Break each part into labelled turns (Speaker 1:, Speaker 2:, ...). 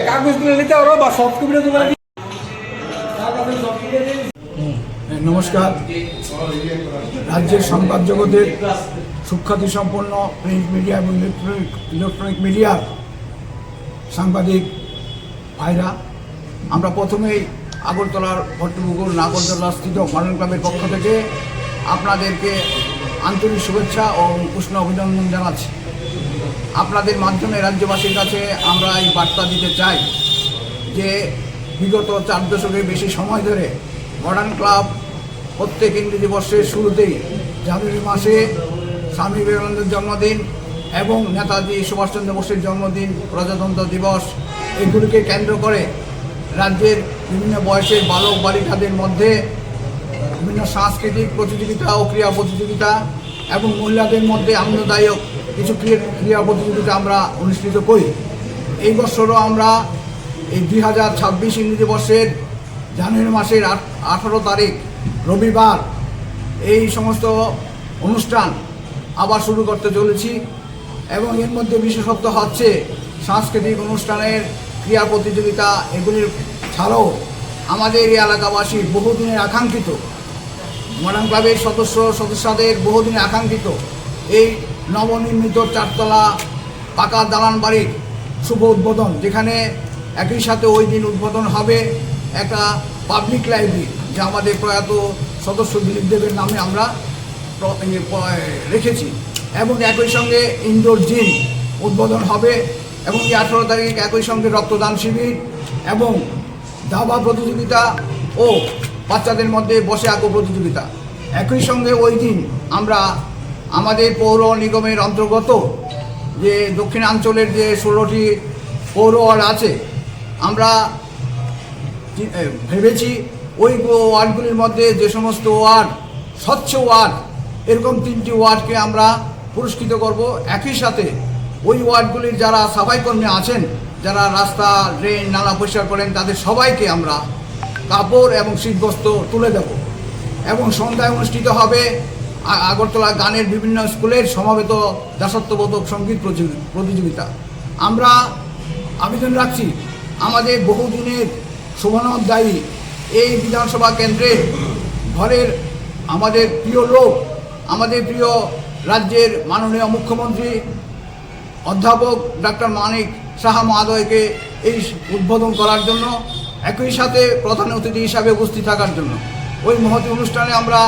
Speaker 1: কাগজগুলো নিতে পারো বা সফট কপিটা তোমার।
Speaker 2: নমস্কার। রাজ্যের সংবাদ জগতের সুখ্যাতি সম্পন্ন প্রিন্ট মিডিয়া এবং ইলেকট্রনিক মিডিয়ার সাংবাদিক ভাইরা, আমরা প্রথমেই আগরতলার ভট্টপুকুর নাগরদোলা স্থিত মডার্ন ক্লাবের পক্ষ থেকে আপনাদেরকে আন্তরিক শুভেচ্ছা ও উষ্ণ অভিনন্দন জানাচ্ছি। আপনাদের মাধ্যমে রাজ্যবাসীর কাছে আমরা এই বার্তা দিতে চাই যে বিগত 4 দশকের বেশি সময় ধরে মডার্ন ক্লাব প্রত্যেক ইংরেজি বর্ষের শুরুতেই জানুয়ারি মাসে স্বামী বিবেকানন্দের জন্মদিন এবং নেতাজি সুভাষচন্দ্র বোসের জন্মদিন, প্রজাতন্ত্র দিবস এগুলিকে কেন্দ্র করে রাজ্যের বিভিন্ন বয়সের বালক বালিকাদের মধ্যে বিভিন্ন সাংস্কৃতিক প্রতিযোগিতা ও ক্রীড়া প্রতিযোগিতা এবং মহিলাদের মধ্যে আনন্দদায়ক কিছু ক্রীড়া প্রতিযোগিতা আমরা অনুষ্ঠিত করি। এই বছরও আমরা এই 2026 ইংরেজি বর্ষের জানুয়ারি মাসের 18 তারিখ রবিবার এই সমস্ত অনুষ্ঠান আবার শুরু করতে চলেছি এবং এর মধ্যে বিশেষত্ব হচ্ছে সাংস্কৃতিক অনুষ্ঠানের ক্রীড়া প্রতিযোগিতা এগুলির ছাড়াও আমাদের এই এলাকাবাসী বহুদিনের আকাঙ্ক্ষিত মডার্ন ক্লাবের সদস্যদের বহুদিনের আকাঙ্ক্ষিত এই নবনির্মিত 4তলা পাকা দালান বাড়ির শুভ উদ্বোধন, যেখানে একই সাথে ওই দিন উদ্বোধন হবে একটা পাবলিক লাইব্রেরি, যা আমাদের প্রয়াত সদস্য দিলীপ দেবের নামে আমরা রেখেছি, এবং একই সঙ্গে ইনডোর জিম উদ্বোধন হবে এবং 18 তারিখ একই সঙ্গে রক্তদান শিবির এবং দাবা প্রতিযোগিতা ও বাচ্চাদের মধ্যে বসে আঁকো প্রতিযোগিতা। একই সঙ্গে ওই দিন আমরা আমাদের পৌর নিগমের অন্তর্গত যে দক্ষিণাঞ্চলের যে 16টি পৌর ওয়ার্ড আছে, আমরা ভেবেছি ওই ওয়ার্ডগুলির মধ্যে যে সমস্ত ওয়ার্ড স্বচ্ছ ওয়ার্ড, এরকম 3টি ওয়ার্ডকে আমরা পুরস্কৃত করব। একই সাথে ওই ওয়ার্ডগুলির যারা সাফাইকর্মী আছেন, যারা রাস্তা ড্রেন নালা পরিষ্কার করেন, তাদের সবাইকে আমরা কাপড় এবং শীতবস্ত্র তুলে দেব। এবং সন্ধ্যায় অনুষ্ঠিত হবে আগরতলা গানের বিভিন্ন স্কুলের সমাবেত দেশাত্মবোধক সঙ্গীত প্রতিযোগিতা। আমরা আবেদন রাখছি আমাদের বহুদিনের শোভনোদ্দায়ী এই বিধানসভা কেন্দ্রের ঘরের আমাদের প্রিয় লোক, আমাদের প্রিয় রাজ্যের মাননীয় মুখ্যমন্ত্রী অধ্যাপক ডক্টর মানিক সাহা মহোদয়কে এই উদ্বোধন করার জন্য, একই সাথে প্রধান অতিথি হিসাবে উপস্থিত থাকার জন্য। ওই মহতী অনুষ্ঠানে আমরা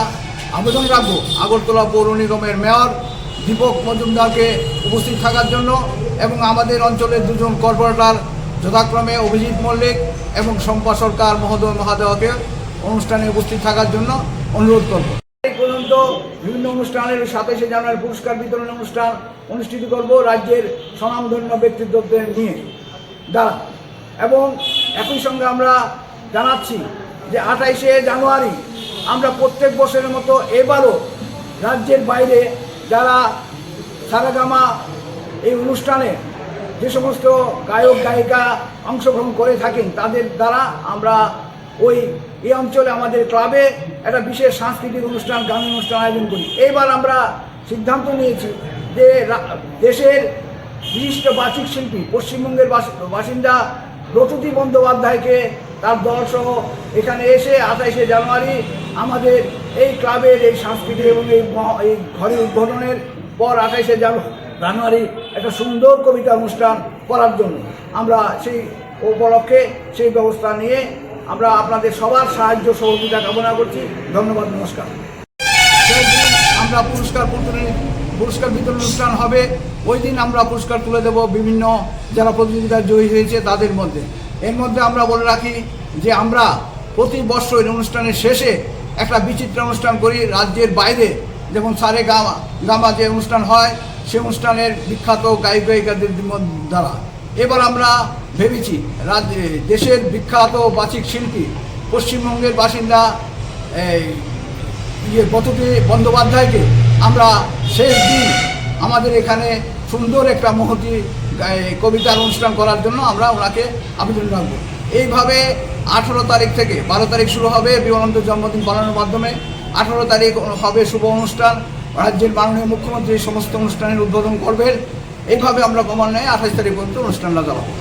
Speaker 2: আবেদন রাখবো আগরতলা পৌর নিগমের মেয়র দীপক মজুমদারকে উপস্থিত থাকার জন্য এবং আমাদের অঞ্চলের 2 জন কর্পোরেটর যথাক্রমে অভিজিৎ মল্লিক এবং শম্পা সরকার মহোদয়কে অনুষ্ঠানে উপস্থিত থাকার জন্য অনুরোধ করব। এই পর্যন্ত বিভিন্ন অনুষ্ঠানের 27শে জানুয়ারি পুরস্কার বিতরণ অনুষ্ঠান অনুষ্ঠিত করব রাজ্যের স্বনামধন্য ব্যক্তিত্বদের নিয়ে দ্বারা। এবং একই সঙ্গে আমরা জানাচ্ছি যে 28শে জানুয়ারি আমরা প্রত্যেক বছরের মতো এবারও রাজ্যের বাইরে যারা সারেগামা এই অনুষ্ঠানে যে সমস্ত গায়ক গায়িকা অংশগ্রহণ করে থাকেন, তাদের দ্বারা আমরা এই অঞ্চলে আমাদের ক্লাবে একটা বিশেষ সাংস্কৃতিক অনুষ্ঠান, গান অনুষ্ঠান আয়োজন করি। এইবার আমরা সিদ্ধান্ত নিয়েছি যে দেশের বিশিষ্ট বাচিক শিল্পী পশ্চিমবঙ্গের বাসিন্দা রতুতি বন্দ্যোপাধ্যায়কে তার দলসহ এখানে এসে 28শে জানুয়ারি আমাদের এই ক্লাবের এই সাংস্কৃতিক এবং এই ঘরের উদ্বোধনের পর 28শে জানুয়ারি একটা সুন্দর কবিতা অনুষ্ঠান করার জন্য আমরা সেই উপলক্ষে সেই ব্যবস্থা নিয়ে আমরা আপনাদের সবার সাহায্য সহযোগিতা কামনা করছি। ধন্যবাদ, নমস্কার। আমরা পুরস্কার বিতরণ অনুষ্ঠান হবে। ওই দিন আমরা পুরস্কার তুলে দেব বিভিন্ন যারা প্রতিযোগিতায় জয়ী হয়েছে তাদের মধ্যে। এর মধ্যে আমরা বলে রাখি যে আমরা প্রতি বছর এই অনুষ্ঠানের শেষে একটা বিচিত্র অনুষ্ঠান করি রাজ্যের বাইরে, যেমন সারেগামা যে অনুষ্ঠান হয় সে অনুষ্ঠানের বিখ্যাত গায়ক গায়িকাদের দ্বারা। এবার আমরা ভেবেছি দেশের বিখ্যাত বাচিক শিল্পী পশ্চিমবঙ্গের বাসিন্দা রতুতি বন্দ্যোপাধ্যায়কে আমরা শেষ দিন আমাদের এখানে সুন্দর একটা মহতী কবিতার অনুষ্ঠান করার জন্য আমরা ওনাকে আবেদন রাখবো। এইভাবে 18 তারিখ থেকে 12 তারিখ শুরু হবে বিবেকানন্দের জন্মদিন পালনের মাধ্যমে। 18 তারিখ হবে শুভ অনুষ্ঠান, রাজ্যের মাননীয় মুখ্যমন্ত্রী সমস্ত অনুষ্ঠানের উদ্বোধন করবেন। এইভাবে আমরা ক্রমান্বয়ে 28 তারিখ পর্যন্ত অনুষ্ঠানটা চালাবো।